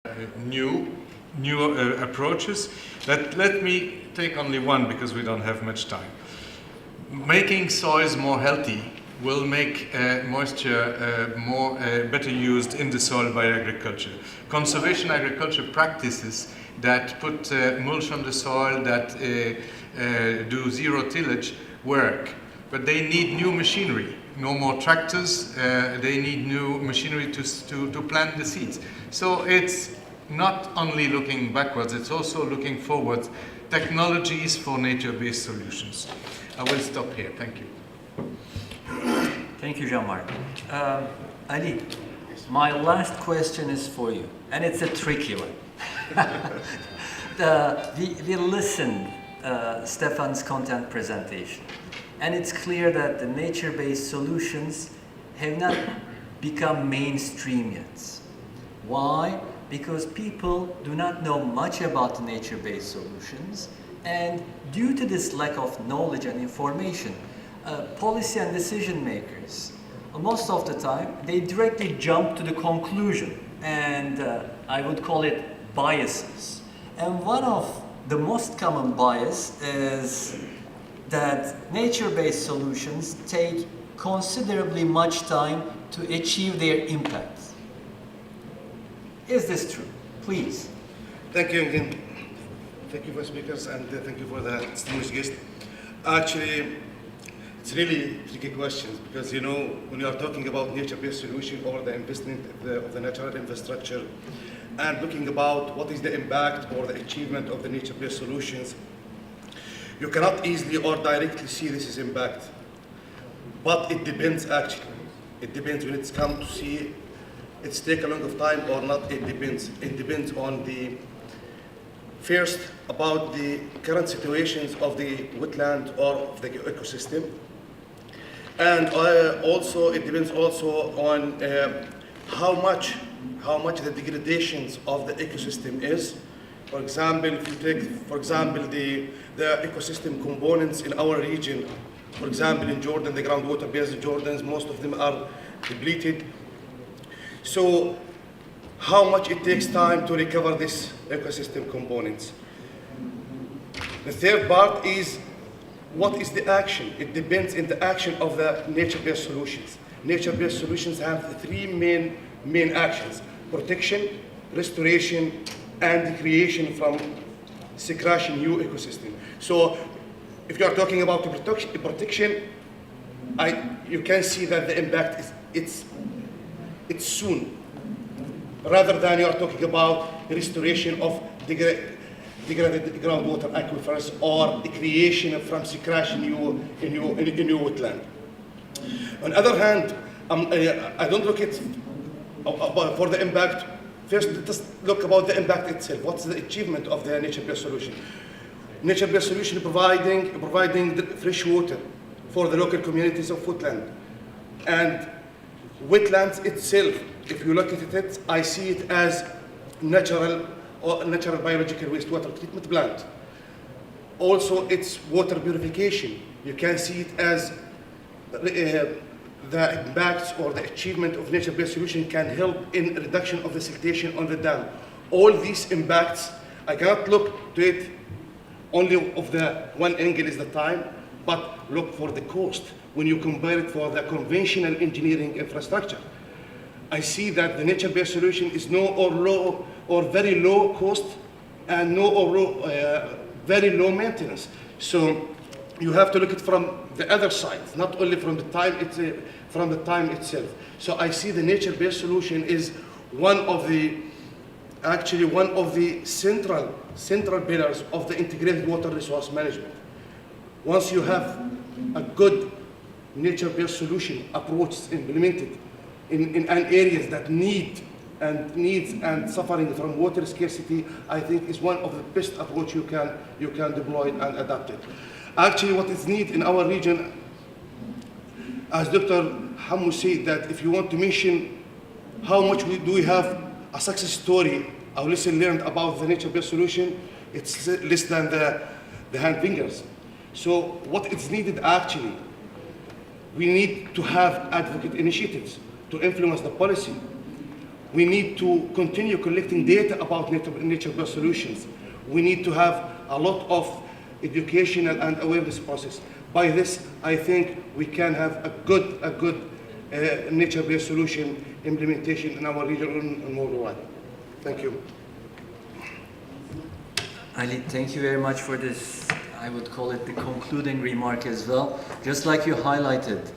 new approaches. Let me take only one because we don't have much time. Making soils more healthy will make moisture better used in the soil by agriculture. Conservation agriculture practices that put mulch on the soil, that do zero tillage, work, but they need new machinery. No more tractors, they need new machinery to plant the seeds. So it's not only looking backwards, it's also looking forward. Technologies for nature-based solutions. I will stop here, thank you. Thank you, Jean-Marc. Ali, my last question is for you, and it's a tricky one. We listened Stefan's content presentation, and it's clear that the nature-based solutions have not become mainstream yet. Why? Because people do not know much about the nature-based solutions, and due to this lack of knowledge and information, policy and decision makers, most of the time, they directly jump to the conclusion, and I would call it biases. And one of the most common bias is that nature-based solutions take considerably much time to achieve their impact. Is this true? Please. Thank you again. Thank you for speakers, and thank you for the distinguished guest. Actually, it's really tricky questions because, you know, when you are talking about nature-based solution or the investment of the natural infrastructure and looking about what is the impact or the achievement of the nature-based solutions, you cannot easily or directly see this is impact. But it depends actually. It depends when it's come to see it's take a long of time or not, it depends. It depends on the, first, about the current situations of the wetland or of the ecosystem. And also, it depends also on how much the degradations of the ecosystem is. For example, if you take, for example, the ecosystem components in our region, for example, in Jordan, the groundwater-based Jordans, most of them are depleted. So how much it takes time to recover these ecosystem components. The third part is what is the action? It depends on the action of the nature-based solutions. Nature-based solutions have three main actions: protection, restoration, and creation from scratch new ecosystem. So if you are talking about the protection, you can see that the impact is it's soon, rather than you are talking about restoration of degraded groundwater aquifers or the creation from scratch new wetland. On the other hand, I don't look at for the impact. First, just look about the impact itself. What's the achievement of the nature-based solution? Nature-based solution providing the fresh water for the local communities of wetland. And wetlands itself, if you look at it, I see it as natural biological wastewater treatment plant. Also, it's water purification. You can see it as the impacts or the achievement of nature-based solution can help in reduction of the siltation on the dam. All these impacts, I cannot look to it only of the one angle is the time, but look for the cost. When you compare it for the conventional engineering infrastructure, I see that the nature-based solution is no or low or very low cost and no or very low maintenance. So you have to look at from the other side, not only from the time itself. So I see the nature-based solution is one of the central pillars of the integrated water resource management. Once you have a good nature-based solution approach implemented in areas that needs and suffering from water scarcity, I think is one of the best approach you can deploy and adapt it. Actually, what is needed in our region, as Dr. Hamou said, that if you want to mention how much do we have a success story, our lesson learned about the nature-based solution, it's less than the hand fingers. So what is needed actually, we need to have advocate initiatives to influence the policy. We need to continue collecting data about nature-based solutions. We need to have a lot of educational and awareness process. By this, I think we can have a good nature-based solution implementation in our region and worldwide. Thank you. Ali, thank you very much for this, I would call it the concluding remark as well. Just like you highlighted,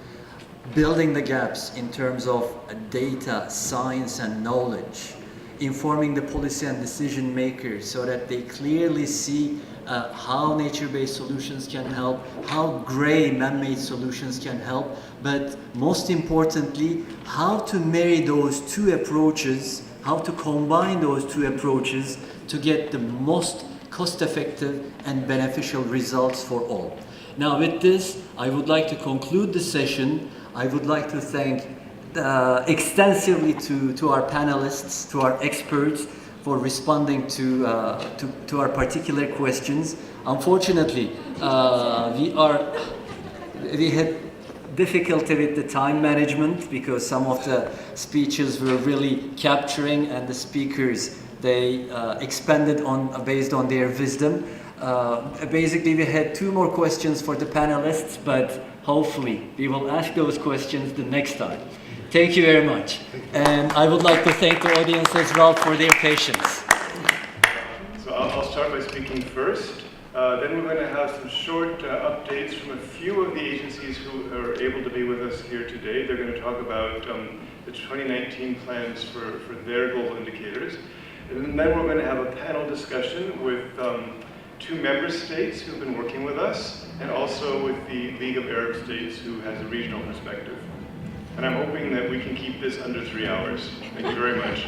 building the gaps in terms of data, science, and knowledge, informing the policy and decision makers so that they clearly see how nature-based solutions can help, how gray man-made solutions can help, but most importantly, how to marry those two approaches, how to combine those two approaches to get the most cost-effective and beneficial results for all. Now with this, I would like to conclude the session. I would like to thank extensively to our panelists, to our experts, for responding to our particular questions. Unfortunately, we had difficulty with the time management because some of the speeches were really capturing, and the speakers, they expanded based on their wisdom. Basically, we had 2 more questions for the panelists, but hopefully we will ask those questions the next time. Thank you very much. And I would like to thank the audience as well for their patience. So I'll start by speaking first. Then we're going to have some short updates from a few of the agencies who are able to be with us here today. They're going to talk about the 2019 plans for their global indicators. And then we're going to have a panel discussion with 2 member states who've been working with us, and also with the League of Arab States, who has a regional perspective. And I'm hoping that we can keep this under 3 hours. Thank you very much.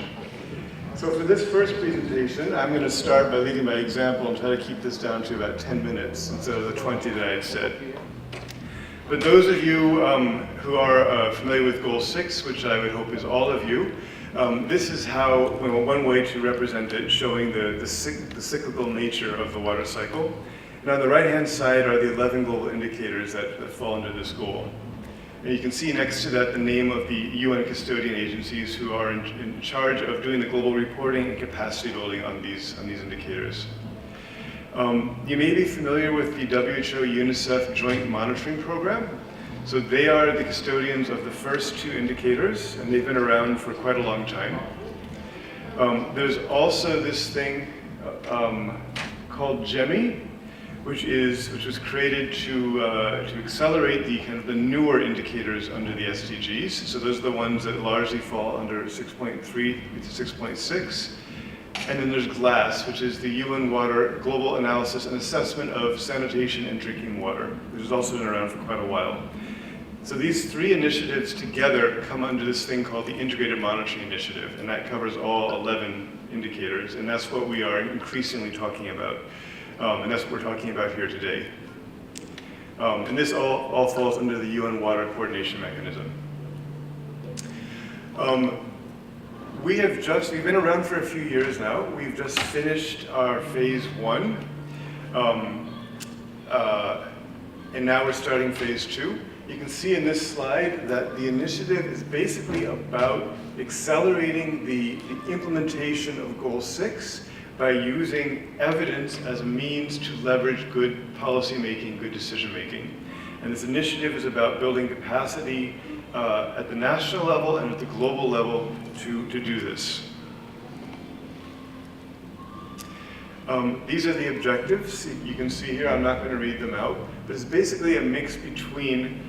So for this first presentation, I'm going to start by leading by example and try to keep this down to about 10 minutes instead of the 20 that I had said. But those of you who are familiar with Goal 6, which I would hope is all of you, this is how, one way to represent it, showing the cyclical nature of the water cycle. And on the right-hand side are the 11 global indicators that fall under this goal. And you can see next to that the name of the UN custodian agencies who are in charge of doing the global reporting and capacity building on these indicators. You may be familiar with the WHO-UNICEF Joint Monitoring Program. So they are the custodians of the first 2 indicators, and they've been around for quite a long time. There's also this thing called GEMI, which was created to accelerate the newer indicators under the SDGs. So those are the ones that largely fall under 6.3 to 6.6. And then there's GLASS, which is the UN Water Global Analysis and Assessment of Sanitation and Drinking Water, which has also been around for quite a while. So these 3 initiatives together come under this thing called the Integrated Monitoring Initiative, and that covers all 11 indicators, and that's what we are increasingly talking about. And that's what we're talking about here today. And this all falls under the UN Water Coordination Mechanism. We've been around for a few years now. We've just finished our phase 1. And now we're starting phase 2. You can see in this slide that the initiative is basically about accelerating the implementation of Goal 6 by using evidence as a means to leverage good policy making, good decision making. And this initiative is about building capacity at the national level and at the global level to do this. These are the objectives. You can see here, I'm not going to read them out, but it's basically a mix between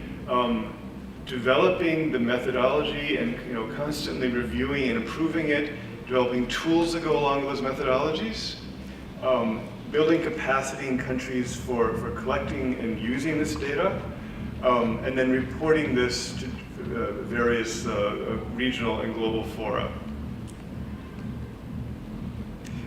developing the methodology and constantly reviewing and improving it, developing tools that go along with those methodologies, building capacity in countries for collecting and using this data, and then reporting this to various regional and global fora.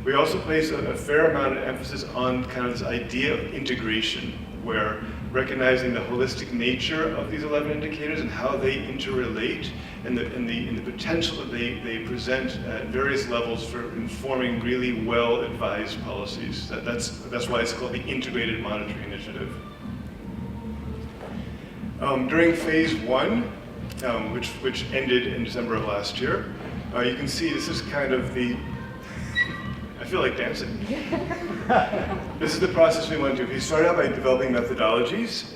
We also place a fair amount of emphasis on kind of this idea of integration, where recognizing the holistic nature of these 11 indicators and how they interrelate and the potential that they present at various levels for informing really well-advised policies. That's why it's called the Integrated Monitoring Initiative. During phase 1, which ended in December of last year, You can see this is kind of the, I feel like dancing. This is the process we want to do. We started out by developing methodologies.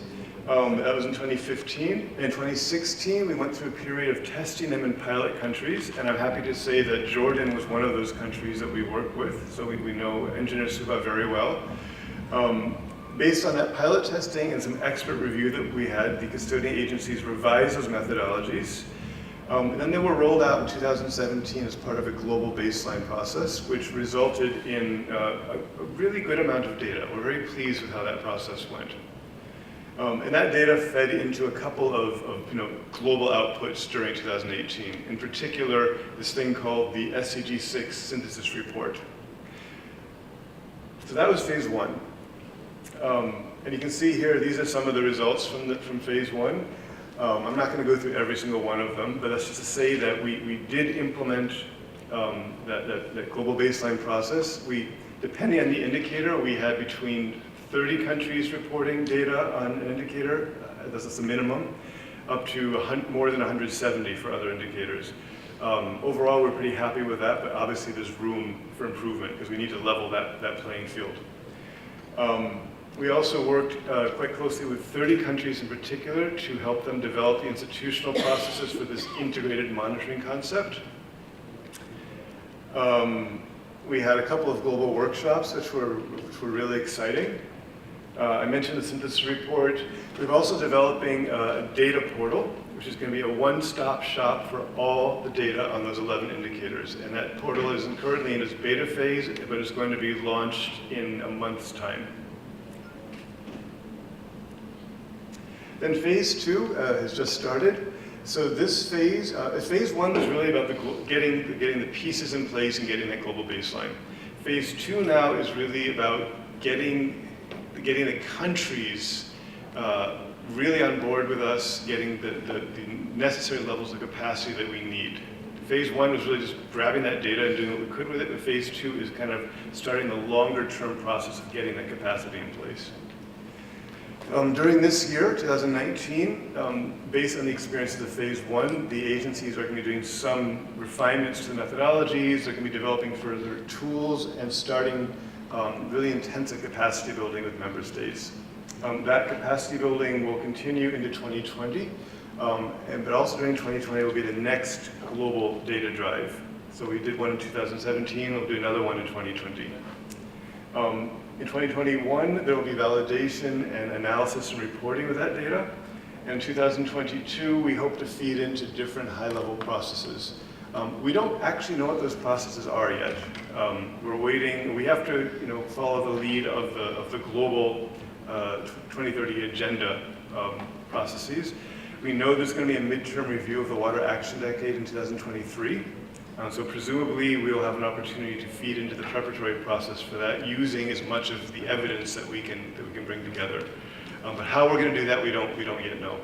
That was in 2015. In 2016, we went through a period of testing them in pilot countries, and I'm happy to say that Jordan was one of those countries that we worked with, so we know Engineer Suba very well. Based on that pilot testing and some expert review that we had, the custodian agencies revised those methodologies. And then they were rolled out in 2017 as part of a global baseline process, which resulted in a really good amount of data. We're very pleased with how that process went. And that data fed into a couple of global outputs during 2018. In particular, this thing called the SCG6 synthesis report. So that was phase one. And you can see here, these are some of the results from phase one. I'm not going to go through every single one of them, but that's just to say that we did implement that global baseline process. Depending on the indicator, we had between 30 countries reporting data on an indicator, that's the minimum, up to more than 170 for other indicators. Overall, we're pretty happy with that, but obviously there's room for improvement because we need to level that playing field. We also worked quite closely with 30 countries in particular to help them develop the institutional processes for this integrated monitoring concept. We had a couple of global workshops which were really exciting. I mentioned the synthesis report. We're also developing a data portal, which is going to be a one-stop shop for all the data on those 11 indicators. And that portal is currently in its beta phase, but it's going to be launched in a month's time. Then phase two has just started. So this phase, phase one was really about getting the pieces in place and getting that global baseline. Phase two now is really about getting the countries really on board with us, getting the necessary levels of capacity that we need. Phase one was really just grabbing that data and doing what we could with it, but phase two is kind of starting the longer term process of getting that capacity in place. During this year, 2019, based on the experiences of phase one, the agencies are going to be doing some refinements to the methodologies, they're going to be developing further tools and starting really intensive capacity building with member states. That capacity building will continue into 2020, but also during 2020 will be the next global data drive. So we did one in 2017, we'll do another one in 2020. In 2021, there will be validation and analysis and reporting of that data. And in 2022, we hope to feed into different high-level processes. We don't actually know what those processes are yet. We're waiting. We have to, follow the lead of the global 2030 agenda processes. We know there's going to be a midterm review of the Water Action Decade in 2023. So presumably we'll have an opportunity to feed into the preparatory process for that, using as much of the evidence that we can bring together. But how we're going to do that, we don't yet know.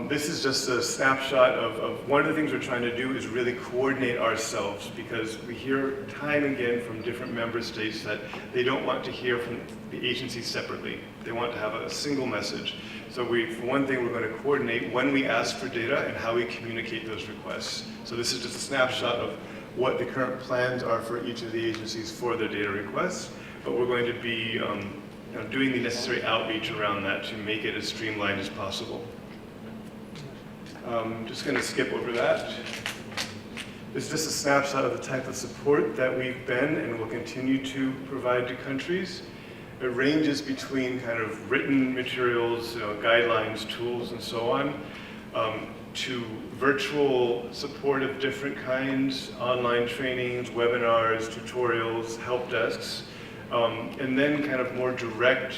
This is just a snapshot of one of the things we're trying to do is really coordinate ourselves, because we hear time and again from different member states that they don't want to hear from the agencies separately. They want to have a single message. So for one thing, we're going to coordinate when we ask for data and how we communicate those requests. So this is just a snapshot of what the current plans are for each of the agencies for their data requests. But we're going to be doing the necessary outreach around that to make it as streamlined as possible. Just going to skip over that. It's just a snapshot of the type of support that we've been and will continue to provide to countries. It ranges between kind of written materials, guidelines, tools, and so on, to virtual support of different kinds, online trainings, webinars, tutorials, help desks, and then kind of more direct,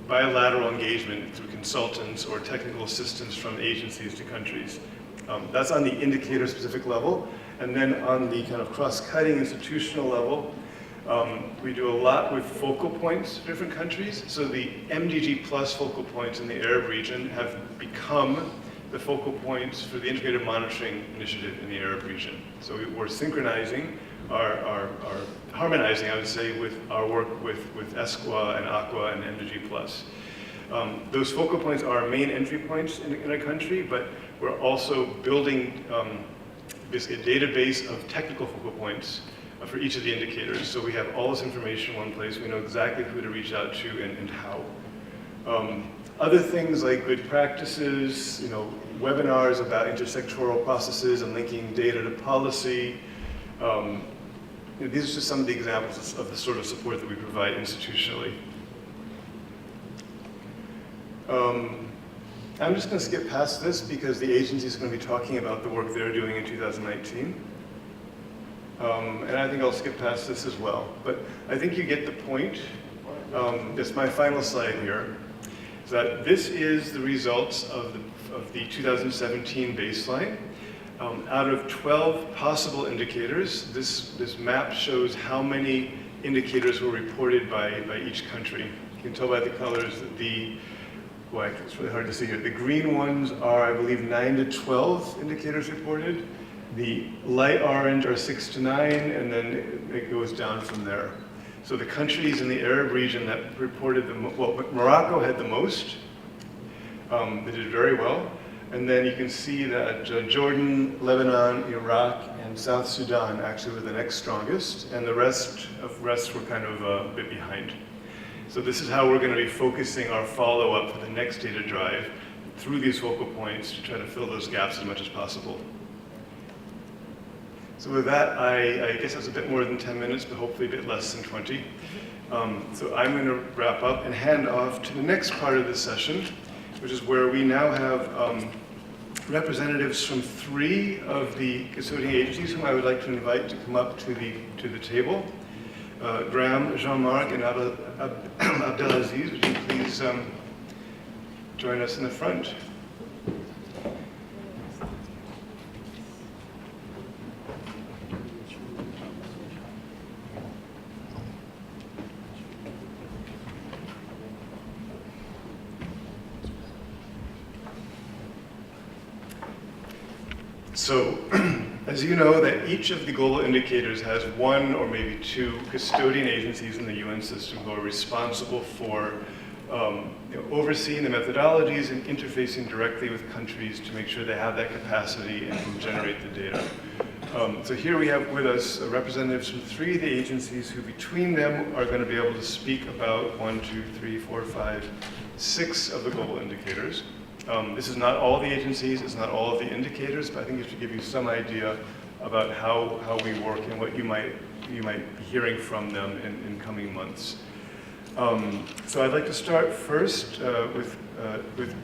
bilateral engagement through consultants or technical assistance from agencies to countries. That's on the indicator-specific level. And then on the kind of cross-cutting institutional level, we do a lot with focal points in different countries. So the MDG Plus focal points in the Arab region have become the focal points for the Integrated Monitoring Initiative in the Arab region. So we're synchronizing, harmonizing, I would say, with our work with ESQA and AQUA and MDG Plus. Those focal points are our main entry points in a country, but we're also building basically a database of technical focal points for each of the indicators. So we have all this information in one place. We know exactly who to reach out to and how. Other things like good practices, webinars about intersectoral processes and linking data to policy. These are just some of the examples of the sort of support that we provide institutionally. I'm just going to skip past this because the agency is going to be talking about the work they're doing in 2019. And I think I'll skip past this as well. But I think you get the point. It's my final slide here. Is that this is the results of the 2017 baseline. Out of 12 possible indicators, this map shows how many indicators were reported by each country. You can tell by the colors that it's really hard to see here. The green ones are, I believe, 9 to 12 indicators reported. The light orange are 6 to 9, and then it goes down from there. So the countries in the Arab region that reported Morocco had the most. They did very well. And then you can see that Jordan, Lebanon, Iraq, and South Sudan actually were the next strongest, and the rest were kind of a bit behind. So this is how we're going to be focusing our follow-up for the next data drive through these focal points to try to fill those gaps as much as possible. So with that, I guess that's a bit more than 10 minutes, but hopefully a bit less than 20. So I'm going to wrap up and hand off to the next part of this session, which is where we now have representatives from 3 of the custodian agencies whom I would like to invite to come up to the table. Graham, Jean-Marc, and Abdelaziz, would you please join us in the front? So, as you know, that each of the global indicators has 1 or maybe 2 custodian agencies in the UN system who are responsible for overseeing the methodologies and interfacing directly with countries to make sure they have that capacity and can generate the data. So here we have with us representatives from 3 of the agencies who between them are going to be able to speak about 1, 2, 3, 4, 5, 6 of the global indicators. This is not all the agencies, it's not all of the indicators, but I think it should give you some idea about how we work and what you might be hearing from them in coming months. So I'd like to start first with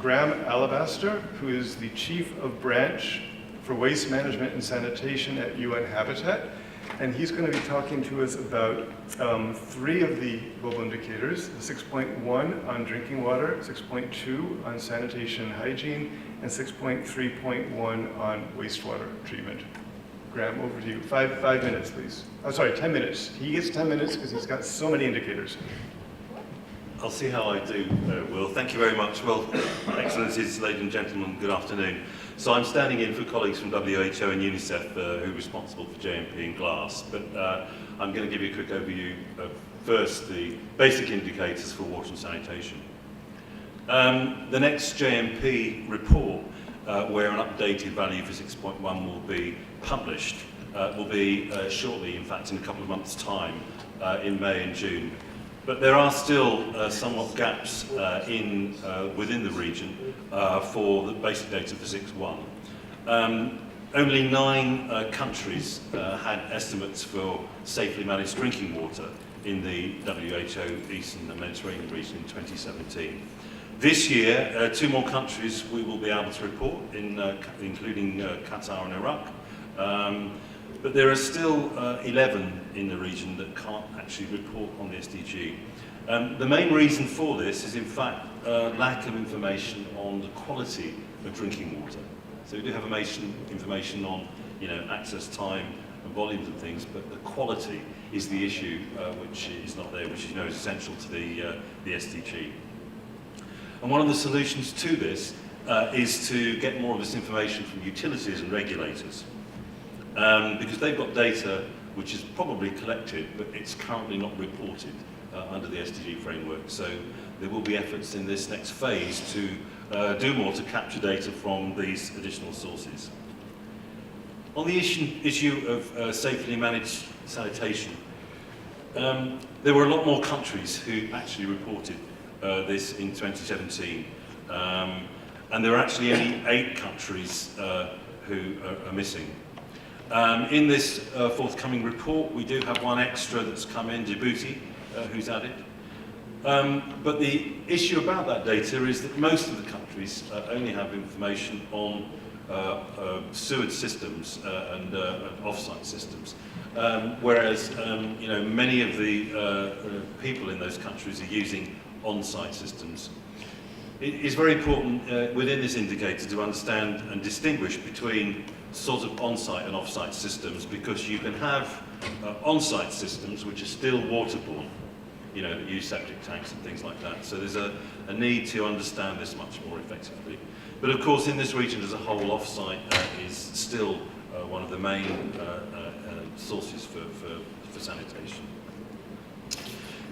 Graham Alabaster, who is the Chief of Branch for Waste Management and Sanitation at UN Habitat. And he's going to be talking to us about 3 of the global indicators, 6.1 on drinking water, 6.2 on sanitation and hygiene, and 6.3.1 on wastewater treatment. Graham, over to you. 5 minutes, please. Oh, sorry, 10 minutes. He gets 10 minutes because he's got so many indicators. I'll see how I do, Will. Thank you very much. Well, Excellencies, ladies and gentlemen, good afternoon. So I'm standing in for colleagues from WHO and UNICEF who are responsible for JMP and GLASS, but I'm going to give you a quick overview of first the basic indicators for water and sanitation. The next JMP report, where an updated value for 6.1 will be published, will be shortly, in fact in a couple of months' time, in May and June. But there are still somewhat gaps within the region for the basic data for 6.1. Only 9 countries had estimates for safely managed drinking water in the WHO Eastern Mediterranean region in 2017. This year, 2 more countries we will be able to report, including Qatar and Iraq. But there are still 11 in the region that can't actually report on the SDG. The main reason for this is, in fact, lack of information on the quality of drinking water. So we do have information on, access time and volumes and things, but the quality is the issue which is not there, which is essential to the SDG. And one of the solutions to this is to get more of this information from utilities and regulators. Because they've got data which is probably collected, but it's currently not reported. under the SDG framework. So there will be efforts in this next phase to do more to capture data from these additional sources. On the issue of safely managed sanitation, there were a lot more countries who actually reported this in 2017. And there are actually only 8 countries who are missing. In this forthcoming report, we do have one extra that's come in, Djibouti, who's added. But the issue about that data is that most of the countries only have information on sewage systems and off-site systems, whereas you know, many of the people in those countries are using on-site systems. It is very important within this indicator to understand and distinguish between sort of on-site and off-site systems, because you can have on-site systems which are still waterborne, you know, that use septic tanks and things like that. So there's a need to understand this much more effectively. But of course, in this region as a whole, off-site is still one of the main sources for sanitation.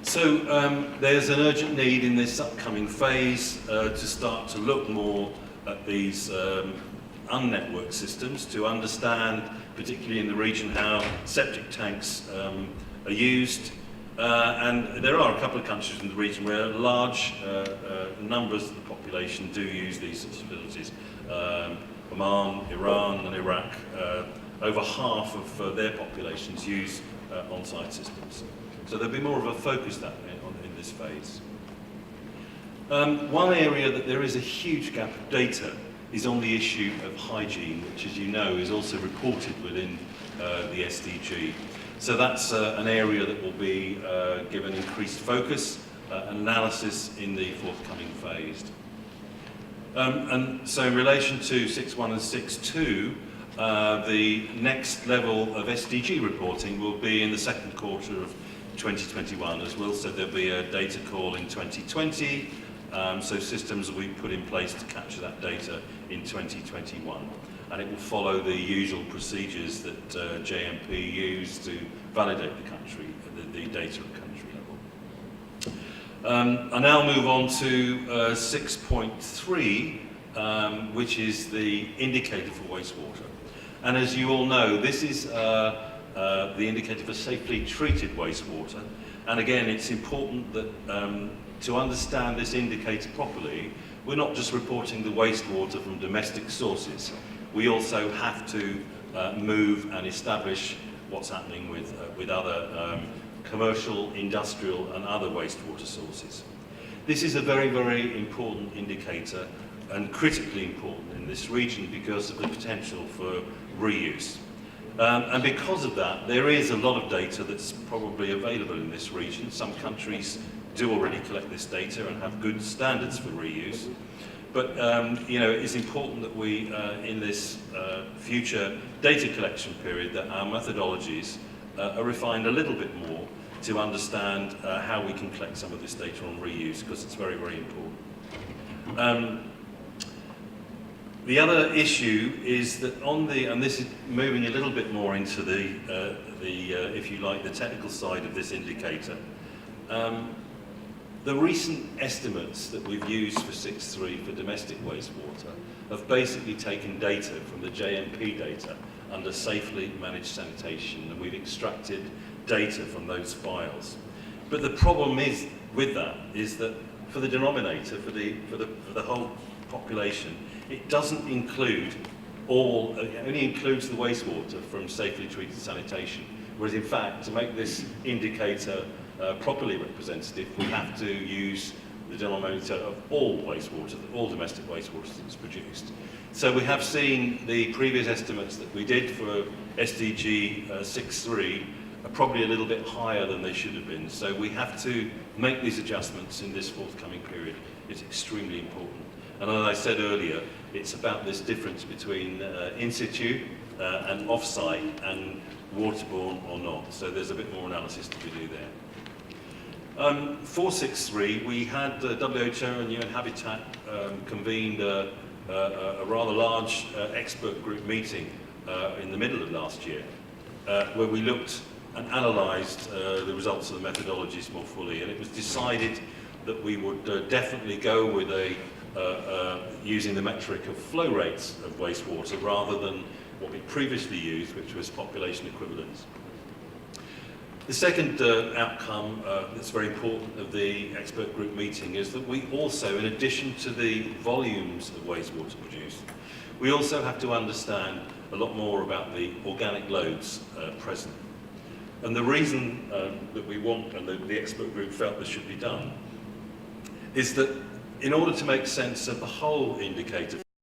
So there's an urgent need in this upcoming phase to start to look more at these unnetworked systems, to understand, particularly in the region, how septic tanks are used. And there are a couple of countries in the region where large numbers of the population do use these sorts of facilities. Oman, Iran and Iraq, over half of their populations use on-site systems. So there'll be more of a focus in this phase. One area that there is a huge gap of data is on the issue of hygiene, which, as you know, is also reported within the SDG. So that's an area that will be given increased focus and analysis in the forthcoming phase. And so in relation to 6.1 and 6.2, the next level of SDG reporting will be in the second quarter of 2021. As Will said, there'll be a data call in 2020, so systems will be put in place to capture that data in 2021. And it will follow the usual procedures that JMP used to validate the country, the data at country level. I now move on to 6.3, which is the indicator for wastewater. And as you all know, this is the indicator for safely treated wastewater. And again, it's important that to understand this indicator properly, we're not just reporting the wastewater from domestic sources. We also have to move and establish what's happening with other commercial, industrial and other wastewater sources. This is a very, very important indicator and critically important in this region because of the potential for reuse. And because of that, there is a lot of data that's probably available in this region. Some countries do already collect this data and have good standards for reuse. But you know, it's important that we, in this future data collection period, that our methodologies are refined a little bit more to understand how we can collect some of this data on reuse, because it's very, very important. The other issue is that on the, and this is moving a little bit more into the if you like, the technical side of this indicator. The recent estimates that we've used for 6.3 for domestic wastewater have basically taken data from the JMP data under safely managed sanitation, and we've extracted data from those files. But the problem is with that is that for the denominator, for the whole population, it doesn't include all, it only includes the wastewater from safely treated sanitation. Whereas in fact, to make this indicator properly representative, we have to use the denominator of all wastewater, all domestic wastewater that's produced. So we have seen the previous estimates that we did for SDG 6.3 are probably a little bit higher than they should have been. So we have to make these adjustments in this forthcoming period. It's extremely important. And as I said earlier, it's about this difference between in situ and off-site and waterborne or not. So there's a bit more analysis to be do there. 463, we had WHO and UN Habitat convened a rather large expert group meeting in the middle of last year, where we looked and analysed the results of the methodologies more fully, and it was decided that we would definitely go with using the metric of flow rates of wastewater rather than what we previously used, which was population equivalence. The second outcome that's very important of the expert group meeting is that we also, in addition to the volumes of wastewater produced, we also have to understand a lot more about the organic loads present. And the reason that we want, and the expert group felt this should be done, is that in order to make sense of the whole indicator